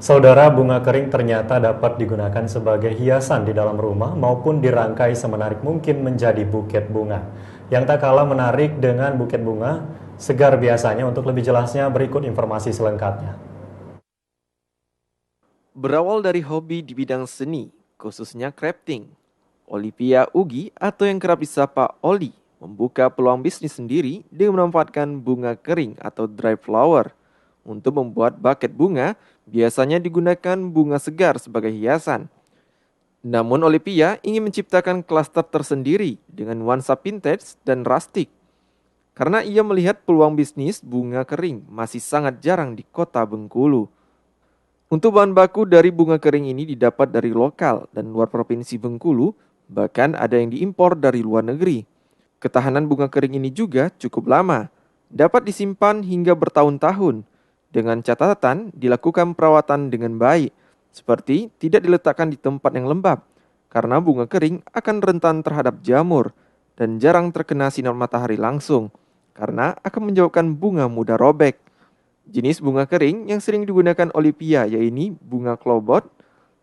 Saudara, bunga kering ternyata dapat digunakan sebagai hiasan di dalam rumah maupun dirangkai semenarik mungkin menjadi buket bunga. Yang tak kalah menarik dengan buket bunga segar biasanya. Untuk lebih jelasnya berikut informasi selengkapnya. Berawal dari hobi di bidang seni, khususnya crafting, Olivia Ugi atau yang kerap disapa Oli membuka peluang bisnis sendiri dengan memanfaatkan bunga kering atau dry flower. Untuk membuat buket bunga, biasanya digunakan bunga segar sebagai hiasan. Namun Olivia ingin menciptakan klaster tersendiri dengan nuansa vintage dan rustic. Karena ia melihat peluang bisnis bunga kering masih sangat jarang di kota Bengkulu. Untuk bahan baku dari bunga kering ini didapat dari lokal dan luar provinsi Bengkulu, bahkan ada yang diimpor dari luar negeri. Ketahanan bunga kering ini juga cukup lama, dapat disimpan hingga bertahun-tahun, dengan catatan dilakukan perawatan dengan baik, seperti tidak diletakkan di tempat yang lembab, karena bunga kering akan rentan terhadap jamur dan jarang terkena sinar matahari langsung, karena akan menyebabkan bunga mudah robek. Jenis bunga kering yang sering digunakan Olivia yaitu bunga klobot,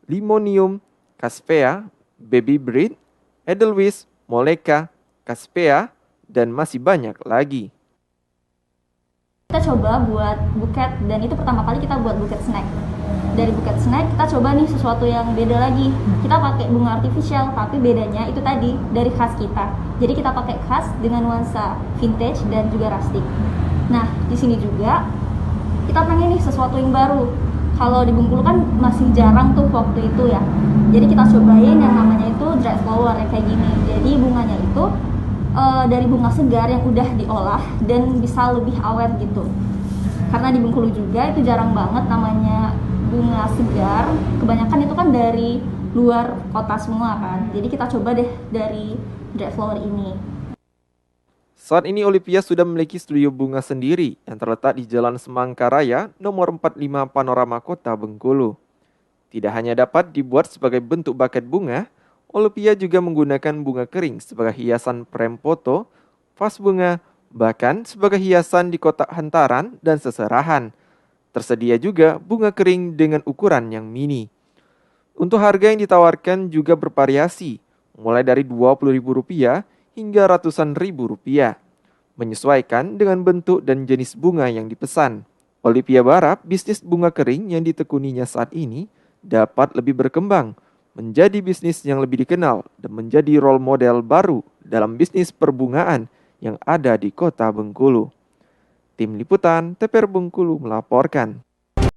limonium, caspea, baby breed, edelweiss, moleka, caspea, dan masih banyak lagi. Kita coba buat buket, dan itu pertama kali kita buat buket snack. Dari buket snack kita coba nih sesuatu yang beda lagi. Kita pakai bunga artificial, tapi bedanya itu tadi dari khas kita. Jadi kita pakai khas dengan nuansa vintage dan juga rustic. Nah, di sini juga kita pengen nih sesuatu yang baru. Kalau di Bengkulu kan masih jarang tuh waktu itu ya. Jadi kita cobain yang namanya itu dry flower yang kayak gini. Jadi bunganya itu dari bunga segar yang udah diolah dan bisa lebih awet gitu. Karena di Bengkulu juga itu jarang banget namanya bunga segar. Kebanyakan itu kan dari luar kota semua kan. Jadi kita coba deh dari dry flower ini. Saat ini Olivia sudah memiliki studio bunga sendiri yang terletak di Jalan Semangkaraya nomor 45 Panorama Kota Bengkulu. Tidak hanya dapat dibuat sebagai bentuk buket bunga, Olivia juga menggunakan bunga kering sebagai hiasan frame foto, vas bunga, bahkan sebagai hiasan di kotak hantaran dan seserahan. Tersedia juga bunga kering dengan ukuran yang mini. Untuk harga yang ditawarkan juga bervariasi, mulai dari Rp20.000 hingga ratusan ribu rupiah, menyesuaikan dengan bentuk dan jenis bunga yang dipesan. Olivia berharap bisnis bunga kering yang ditekuninya saat ini dapat lebih berkembang, menjadi bisnis yang lebih dikenal dan menjadi role model baru dalam bisnis perbungaan yang ada di kota Bengkulu. Tim Liputan TPR Bengkulu melaporkan.